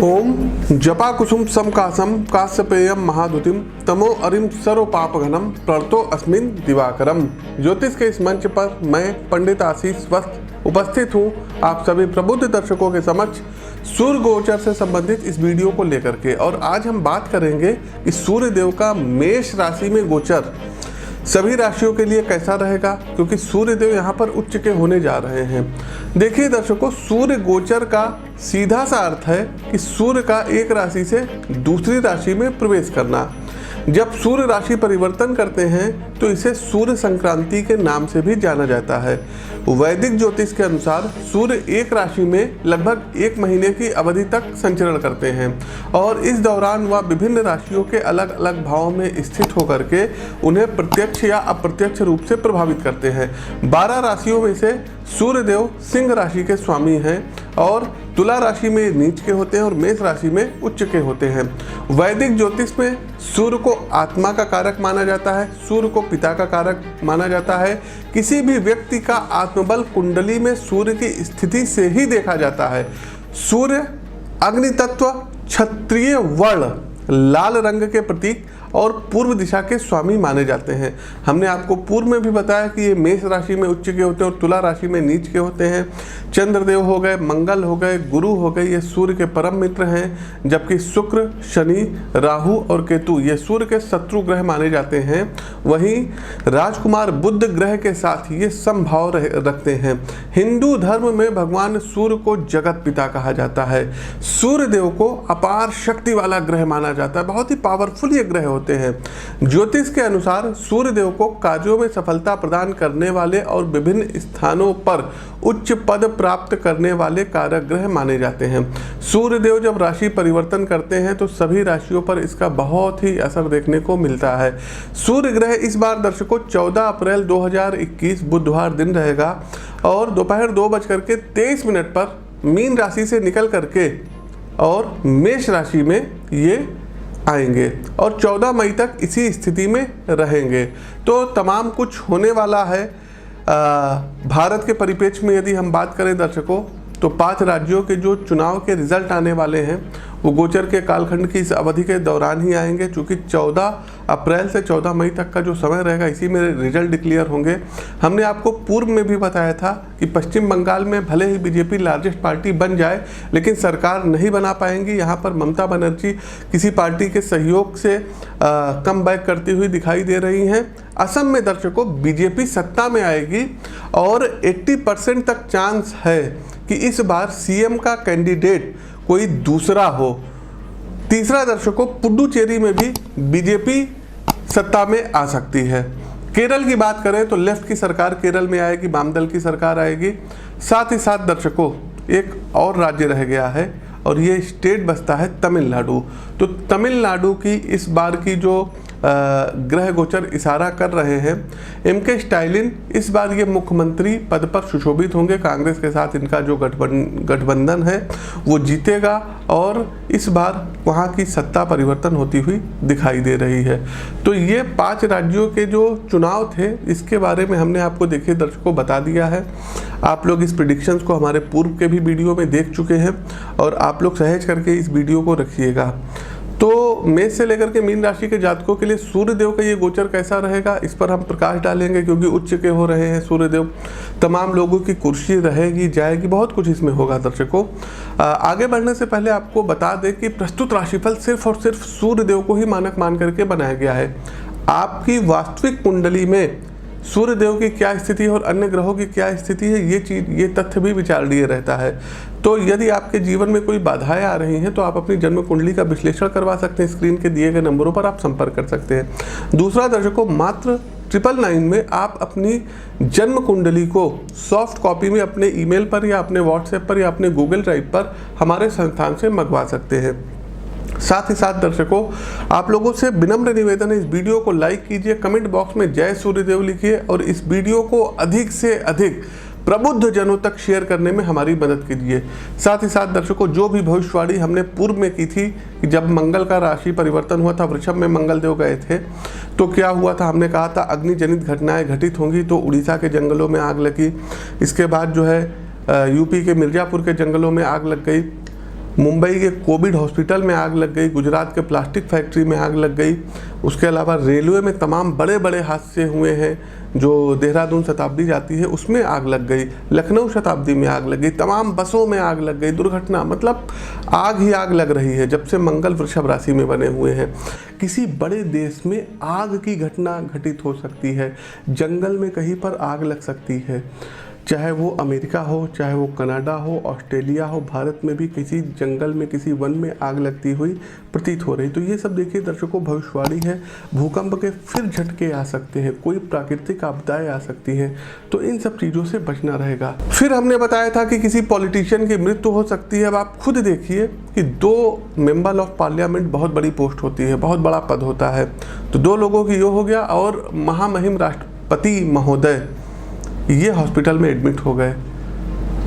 ओम जपा कुसुम समकासम काश्यपेयम महादुतिम तमो अरिम सर्व पापघनम प्रणतो अस्मिन दिवाकरम। ज्योतिष के इस मंच पर मैं पंडित आशीष वस्त उपस्थित हूँ आप सभी प्रबुद्ध दर्शकों के समक्ष सूर्य गोचर से संबंधित इस वीडियो को लेकर के। और आज हम बात करेंगे कि सूर्य देव का मेष राशि में गोचर सभी राशियों के लिए कैसा रहेगा, क्योंकि सूर्य देव यहाँ पर उच्च के होने जा रहे हैं। देखिए दर्शकों, सूर्य गोचर का सीधा सा अर्थ है कि सूर्य का एक राशि से दूसरी राशि में प्रवेश करना। जब सूर्य राशि परिवर्तन करते हैं तो इसे सूर्य संक्रांति के नाम से भी जाना जाता है। वैदिक ज्योतिष के अनुसार सूर्य एक राशि में लगभग 1 महीने की अवधि तक संचरण करते हैं और इस दौरान वह विभिन्न राशियों के अलग अलग भावों में स्थित होकर के उन्हें प्रत्यक्ष या अप्रत्यक्ष रूप से प्रभावित करते हैं। 12 राशियों में से सूर्य देव सिंह राशि के स्वामी हैं और तुला राशि में नीच के होते हैं और मेष राशि में उच्च के होते हैं। वैदिक ज्योतिष में सूर्य को आत्मा का कारक माना जाता है, सूर्य को पिता का कारक माना जाता है। किसी भी व्यक्ति का आत्मबल कुंडली में सूर्य की स्थिति से ही देखा जाता है। सूर्य अग्नि तत्व, क्षत्रिय वर्ण, लाल रंग के प्रतीक और पूर्व दिशा के स्वामी माने जाते हैं। हमने आपको पूर्व में भी बताया कि ये मेष राशि में उच्च के होते हैं और तुला राशि में नीच के होते हैं। चंद्रदेव हो गए, मंगल हो गए, गुरु हो गए, ये सूर्य के परम मित्र हैं, जबकि शुक्र, शनि, राहु और केतु ये सूर्य के शत्रु ग्रह माने जाते हैं। वहीं राजकुमार बुध ग्रह के साथ ये समभाव रखते हैं। हिंदू धर्म में भगवान सूर्य को जगत पिता कहा जाता है। सूर्य देव को अपार शक्ति वाला ग्रह माना जाता है, बहुत ही पावरफुल ये ग्रह होते हैं। ज्योतिष के अनुसार सूर्य देव को कार्यों में सफलता प्रदान करने वाले और विभिन्न स्थानों पर उच्च पद प्राप्त करने वाले कारक ग्रह माने जाते हैं। सूर्य देव जब राशि परिवर्तन करते हैं तो सभी राशियों पर इसका बहुत ही असर देखने को मिलता है। सूर्य ग्रह इस बार दर्शकों 14 अप्रैल 2021 बुधवार दिन रहेगा और दोपहर 2:23 पर मीन राशि से निकल करके और मेष राशि में ये आएंगे और 14 मई तक इसी स्थिति में रहेंगे। तो तमाम कुछ होने वाला है। भारत के परिप्रेक्ष्य में यदि हम बात करें दर्शकों, तो 5 राज्यों के जो चुनाव के रिजल्ट आने वाले हैं वो गोचर के कालखंड की इस अवधि के दौरान ही आएंगे, चूँकि 14 अप्रैल से 14 मई तक का जो समय रहेगा इसी में रिजल्ट डिक्लेयर होंगे। हमने आपको पूर्व में भी बताया था कि पश्चिम बंगाल में भले ही बीजेपी लार्जेस्ट पार्टी बन जाए लेकिन सरकार नहीं बना पाएंगी। यहाँ पर ममता बनर्जी किसी पार्टी के सहयोग से कम बैक करती हुई दिखाई दे रही हैं। असम में दर्शकों बीजेपी सत्ता में आएगी और 80% तक चांस है कि इस बार सीएम का कैंडिडेट कोई दूसरा हो। तीसरा दर्शकों, पुडुचेरी में भी बीजेपी सत्ता में आ सकती है। केरल की बात करें तो लेफ्ट की सरकार केरल में आएगी, वाम दल की सरकार आएगी। साथ ही साथ दर्शकों एक और राज्य रह गया है और ये स्टेट बसता है तमिलनाडु। तो तमिलनाडु की इस बार की जो ग्रह गोचर इशारा कर रहे हैं, एमके स्टालिन इस बार ये मुख्यमंत्री पद पर सुशोभित होंगे। कांग्रेस के साथ इनका जो गठबंधन है वो जीतेगा और इस बार वहाँ की सत्ता परिवर्तन होती हुई दिखाई दे रही है। तो ये 5 राज्यों के जो चुनाव थे इसके बारे में हमने आपको देखिए दर्शकों बता दिया है। आप लोग इस प्रेडिक्शंस को हमारे पूर्व के भी वीडियो में देख चुके हैं और आप लोग सहेज करके इस वीडियो को रखिएगा। तो मेष से लेकर के मीन राशि के जातकों के लिए सूर्य देव का ये गोचर कैसा रहेगा इस पर हम प्रकाश डालेंगे, क्योंकि उच्च के हो रहे हैं सूर्य देव। तमाम लोगों की कुर्सी रहेगी जाएगी, बहुत कुछ इसमें होगा दर्शकों। आगे बढ़ने से पहले आपको बता दें कि प्रस्तुत राशिफल सिर्फ और सिर्फ सूर्य देव को ही मानक मान करके बनाया गया है। आपकी वास्तविक कुंडली में सूर्य देव की क्या स्थिति है और अन्य ग्रहों की क्या स्थिति है ये तथ्य भी विचारणीय रहता है। तो यदि आपके जीवन में कोई बाधाएं आ रही हैं तो आप अपनी जन्म कुंडली का विश्लेषण करवा सकते हैं। स्क्रीन के दिए गए नंबरों पर आप संपर्क कर सकते हैं। दूसरा दर्शकों, मात्र 999 में आप अपनी जन्म कुंडली को सॉफ्ट कॉपी में अपने ईमेल पर या अपने व्हाट्सएप पर या अपने गूगल ड्राइव पर हमारे संस्थान से मंगवा सकते हैं। साथ ही साथ दर्शकों, आप लोगों से विनम्र निवेदन है, इस वीडियो को लाइक कीजिए, कमेंट बॉक्स में जय सूर्यदेव लिखिए और इस वीडियो को अधिक से अधिक प्रबुद्ध जनों तक शेयर करने में हमारी मदद कीजिए। साथ ही साथ दर्शकों, जो भी भविष्यवाणी हमने पूर्व में की थी कि जब मंगल का राशि परिवर्तन हुआ था, वृषभ में मंगल देव गए थे, तो क्या हुआ था, हमने कहा था अग्निजनित घटनाएं घटित होंगी। तो उड़ीसा के जंगलों में आग लगी, इसके बाद जो है यूपी के मिर्ज़ापुर के जंगलों में आग लग गई, मुंबई के कोविड हॉस्पिटल में आग लग गई, गुजरात के प्लास्टिक फैक्ट्री में आग लग गई। उसके अलावा रेलवे में तमाम बड़े बड़े हादसे हुए हैं, जो देहरादून शताब्दी जाती है उसमें आग लग गई, लखनऊ शताब्दी में आग लग गई, तमाम बसों में आग लग गई, दुर्घटना, मतलब आग ही आग लग रही है जब से मंगल वृषभ राशि में बने हुए हैं। किसी बड़े देश में आग की घटना घटित हो सकती है, जंगल में कहीं पर आग लग सकती है, चाहे वो अमेरिका हो, चाहे वो कनाडा हो, ऑस्ट्रेलिया हो, भारत में भी किसी जंगल में, किसी वन में आग लगती हुई प्रतीत हो रही। तो ये सब देखिए दर्शकों, भविष्यवाणी है। भूकंप के फिर झटके आ सकते हैं, कोई प्राकृतिक आपदाएं आ सकती हैं, तो इन सब चीज़ों से बचना रहेगा। फिर हमने बताया था कि किसी पॉलिटिशियन की मृत्यु हो सकती है। अब आप खुद देखिए कि 2 मेंबर ऑफ पार्लियामेंट बहुत बड़ी पोस्ट होती है, बहुत बड़ा पद होता है, तो 2 लोगों की ये हो गया, और महामहिम राष्ट्रपति महोदय ये हॉस्पिटल में एडमिट हो गए।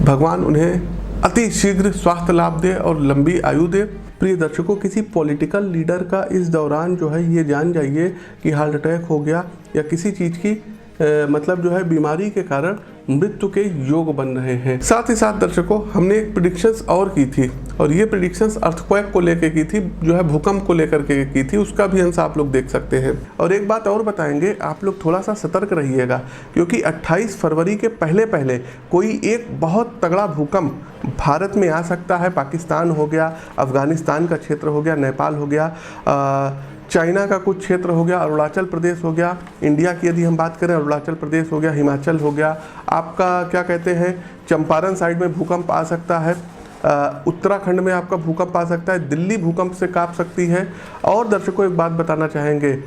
भगवान उन्हें अति शीघ्र स्वास्थ्य लाभ दे और लंबी आयु दे। प्रिय दर्शकों, किसी पॉलिटिकल लीडर का इस दौरान जो है ये जान जाइए कि हार्ट अटैक हो गया या किसी चीज़ की मतलब जो है बीमारी के कारण मृत्यु के योग बन रहे हैं। साथ ही साथ दर्शकों, हमने एक प्रेडिक्शंस और की थी, और ये प्रेडिक्शंस अर्थक्वेक को लेकर की थी, जो है भूकंप को लेकर के की थी, उसका भी अंश आप लोग देख सकते हैं। और एक बात और बताएंगे, आप लोग थोड़ा सा सतर्क रहिएगा, क्योंकि 28 फरवरी के पहले पहले कोई एक बहुत तगड़ा भूकंप भारत में आ सकता है। पाकिस्तान हो गया, अफगानिस्तान का क्षेत्र हो गया, नेपाल हो गया, चाइना का कुछ क्षेत्र हो गया, अरुणाचल प्रदेश हो गया, इंडिया की यदि हम बात करें अरुणाचल प्रदेश हो गया, हिमाचल हो गया, आपका क्या कहते हैं चंपारण साइड में भूकंप आ सकता है, उत्तराखंड में आपका भूकंप आ सकता है, दिल्ली भूकंप से कांप सकती है। और दर्शकों एक बात बताना चाहेंगे,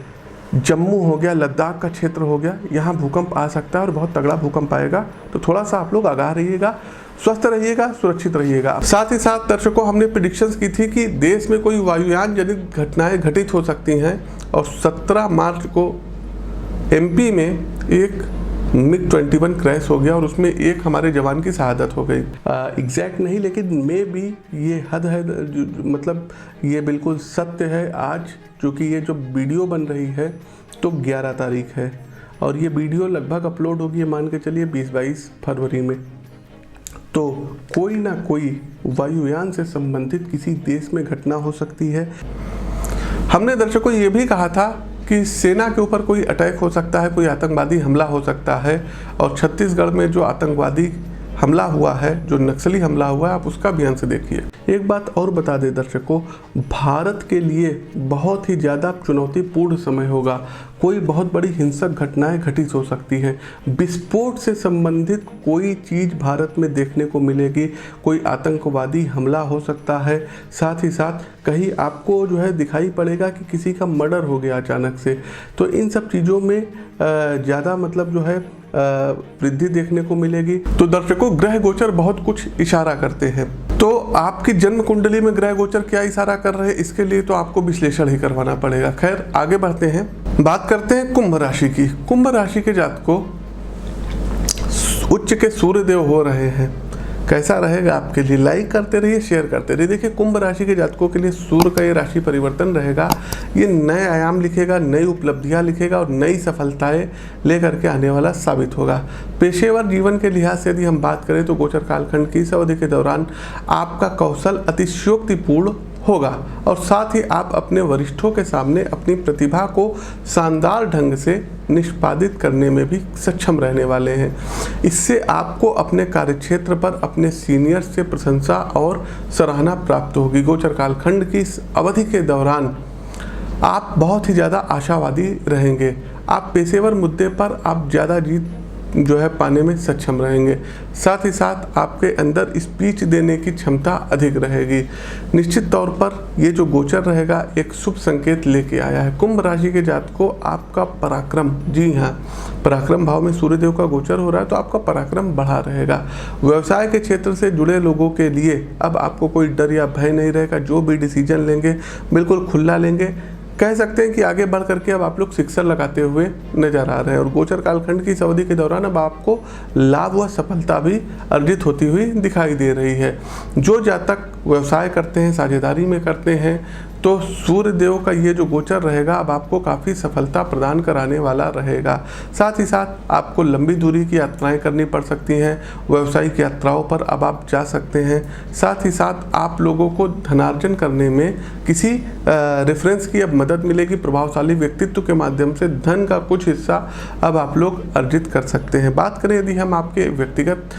जम्मू हो गया, लद्दाख का क्षेत्र हो गया, यहाँ भूकंप आ सकता है और बहुत तगड़ा भूकंप आएगा। तो थोड़ा सा आप लोग आगाह रहिएगा, स्वस्थ रहिएगा, सुरक्षित रहिएगा। साथ ही साथ दर्शकों, हमने प्रेडिक्शंस की थी कि देश में कोई वायुयान जनित घटनाएं घटित हो सकती हैं, और 17 मार्च को एमपी में एक MiG-21 क्रैश हो गया और उसमें एक हमारे जवान की शहादत हो गई। एग्जैक्ट नहीं, लेकिन मे भी ये हद है, मतलब ये बिल्कुल सत्य है। आज चूँकि ये जो वीडियो बन रही है तो 11 तारीख है, और ये वीडियो लगभग अपलोड होगी मान के चलिए 20-22 फरवरी में। तो कोई ना कोई वायुयान से संबंधित किसी देश में घटना हो सकती है। हमने दर्शकों ये भी कहा था कि सेना के ऊपर कोई अटैक हो सकता है, कोई आतंकवादी हमला हो सकता है, और छत्तीसगढ़ में जो आतंकवादी हमला हुआ है, जो नक्सली हमला हुआ है, आप उसका भी अंश देखिए। एक बात और बता दें दर्शकों, भारत के लिए बहुत ही ज़्यादा चुनौतीपूर्ण समय होगा। कोई बहुत बड़ी हिंसक घटनाएं घटित हो सकती हैं, विस्फोट से संबंधित कोई चीज़ भारत में देखने को मिलेगी, कोई आतंकवादी हमला हो सकता है। साथ ही साथ कहीं आपको जो है दिखाई पड़ेगा कि किसी का मर्डर हो गया अचानक से। तो इन सब चीज़ों में ज़्यादा मतलब जो है वृद्धि देखने को मिलेगी। तो दर्शकों, ग्रह गोचर बहुत कुछ इशारा करते हैं। तो आपकी जन्म कुंडली में ग्रह गोचर क्या इशारा कर रहे हैं, इसके लिए तो आपको विश्लेषण ही करवाना पड़ेगा। खैर, आगे बढ़ते हैं, बात करते हैं कुंभ राशि की। कुंभ राशि के जातकों, उच्च के सूर्यदेव हो रहे हैं, कैसा रहेगा आपके लिए? लाइक करते रहिए, शेयर करते रहिए। देखिए, कुंभ राशि के जातकों के लिए सूर्य का ये राशि परिवर्तन रहेगा, ये नए आयाम लिखेगा, नई उपलब्धियां लिखेगा और नई सफलताएं लेकर के आने वाला साबित होगा। पेशेवर जीवन के लिहाज से यदि हम बात करें तो गोचर कालखंड की इस अवधि के दौरान आपका कौशल अतिशयोक्तिपूर्ण होगा, और साथ ही आप अपने वरिष्ठों के सामने अपनी प्रतिभा को शानदार ढंग से निष्पादित करने में भी सक्षम रहने वाले हैं। इससे आपको अपने कार्यक्षेत्र पर अपने सीनियर से प्रशंसा और सराहना प्राप्त होगी। गोचर कालखंड की इस अवधि के दौरान आप बहुत ही ज़्यादा आशावादी रहेंगे। आप पेशेवर मुद्दे पर आप ज़्यादा जीत जो है पाने में सक्षम रहेंगे। साथ ही साथ आपके अंदर स्पीच देने की क्षमता अधिक रहेगी। निश्चित तौर पर ये जो गोचर रहेगा एक शुभ संकेत लेके आया है। कुंभ राशि के जातकों, आपका पराक्रम, जी हाँ, पराक्रम भाव में सूर्यदेव का गोचर हो रहा है, तो आपका पराक्रम बढ़ा रहेगा। व्यवसाय के क्षेत्र से जुड़े लोगों के लिए अब आपको कोई डर या भय नहीं रहेगा। जो भी डिसीजन लेंगे बिल्कुल खुला लेंगे। कह सकते हैं कि आगे बढ़ करके अब आप लोग सिक्सर लगाते हुए नजर आ रहे हैं, और गोचर कालखंड की इस अवधि के दौरान अब आपको लाभ व सफलता भी अर्जित होती हुई दिखाई दे रही है। जो जातक व्यवसाय करते हैं, साझेदारी में करते हैं, तो सूर्य देव का ये जो गोचर रहेगा अब आपको काफ़ी सफलता प्रदान कराने वाला रहेगा। साथ ही साथ आपको लंबी दूरी की यात्राएं करनी पड़ सकती हैं, व्यावसायिक यात्राओं पर अब आप जा सकते हैं। साथ ही साथ आप लोगों को धनार्जन करने में किसी रेफरेंस की अब मदद मिलेगी। प्रभावशाली व्यक्तित्व के माध्यम से धन का कुछ हिस्सा अब आप लोग अर्जित कर सकते हैं। बात करें यदि हम आपके व्यक्तिगत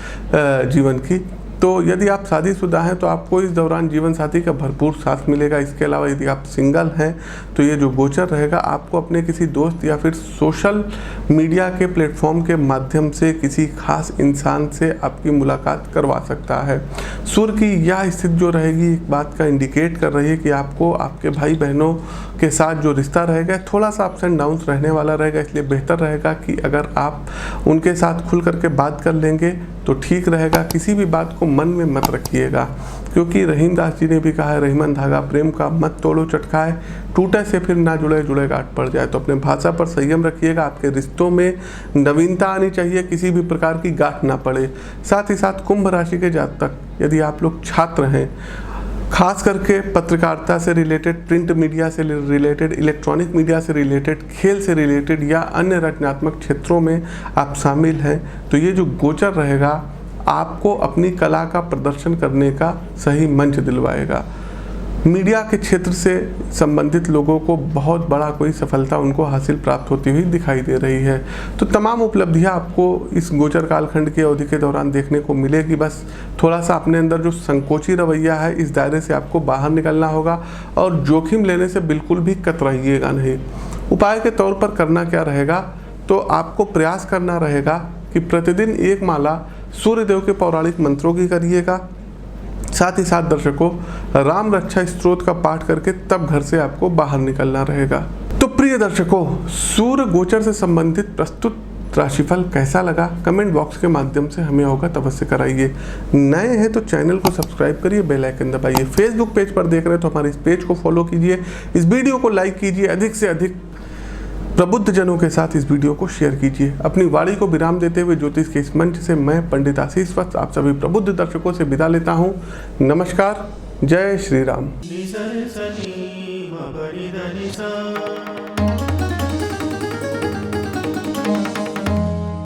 जीवन की, तो यदि आप शादीशुदा हैं तो आपको इस दौरान जीवन साथी का भरपूर साथ मिलेगा। इसके अलावा यदि आप सिंगल हैं तो ये जो गोचर रहेगा आपको अपने किसी दोस्त या फिर सोशल मीडिया के प्लेटफॉर्म के माध्यम से किसी खास इंसान से आपकी मुलाकात करवा सकता है। सूर्य की यह स्थिति जो रहेगी एक बात का इंडिकेट कर रही है कि आपको आपके भाई बहनों के साथ जो रिश्ता रहेगा थोड़ा सा अप्स एंड डाउन्स रहने वाला रहेगा। इसलिए बेहतर रहेगा कि अगर आप उनके साथ खुल करके बात कर लेंगे तो ठीक रहेगा। किसी भी बात को मन में मत रखिएगा, क्योंकि रहीमदास जी ने भी कहा है, रहीमन धागा प्रेम का मत तोड़ो चटकाए, टूटे से फिर ना जुड़े जुड़े गांठ पड़ जाए। तो अपने भाषा पर संयम रखिएगा। आपके रिश्तों में नवीनता आनी चाहिए, किसी भी प्रकार की गांठ ना पड़े। साथ ही साथ कुंभ राशि के जातक यदि आप लोग छात्र हैं, खास करके पत्रकारिता से रिलेटेड, प्रिंट मीडिया से रिलेटेड, इलेक्ट्रॉनिक मीडिया से रिलेटेड, खेल से रिलेटेड या अन्य रचनात्मक क्षेत्रों में आप शामिल हैं, तो ये जो गोचर रहेगा आपको अपनी कला का प्रदर्शन करने का सही मंच दिलवाएगा। मीडिया के क्षेत्र से संबंधित लोगों को बहुत बड़ा कोई सफलता उनको हासिल प्राप्त होती हुई दिखाई दे रही है। तो तमाम उपलब्धियां आपको इस गोचर कालखंड की अवधि के दौरान देखने को मिलेगी। बस थोड़ा सा अपने अंदर जो संकोची रवैया है इस दायरे से आपको बाहर निकलना होगा और जोखिम लेने से बिल्कुल भी कतराइएगा नहीं। उपाय के तौर पर करना क्या रहेगा, तो आपको प्रयास करना रहेगा कि प्रतिदिन एक माला सूर्यदेव के पौराणिक मंत्रों की करिएगा। साथ ही साथ दर्शकों, राम रक्षा स्तोत्र का पाठ करके तब घर से आपको बाहर निकलना रहेगा। तो प्रिय दर्शकों, सूर्य गोचर से संबंधित प्रस्तुत राशिफल कैसा लगा कमेंट बॉक्स के माध्यम से हमें अवगत अवश्य कराइए। नए हैं तो चैनल को सब्सक्राइब करिए, बेल आइकन दबाइए। फेसबुक पेज पर देख रहे हैं तो हमारे इस पेज को फॉलो कीजिए, इस वीडियो को लाइक कीजिए, अधिक से अधिक प्रबुद्ध जनों के साथ इस वीडियो को शेयर कीजिए। अपनी वाणी को विराम देते हुए ज्योतिष के इस मंच से मैं पंडित आशीष वत्स आप सभी प्रबुद्ध दर्शकों से विदा लेता हूँ। नमस्कार, जय श्री राम।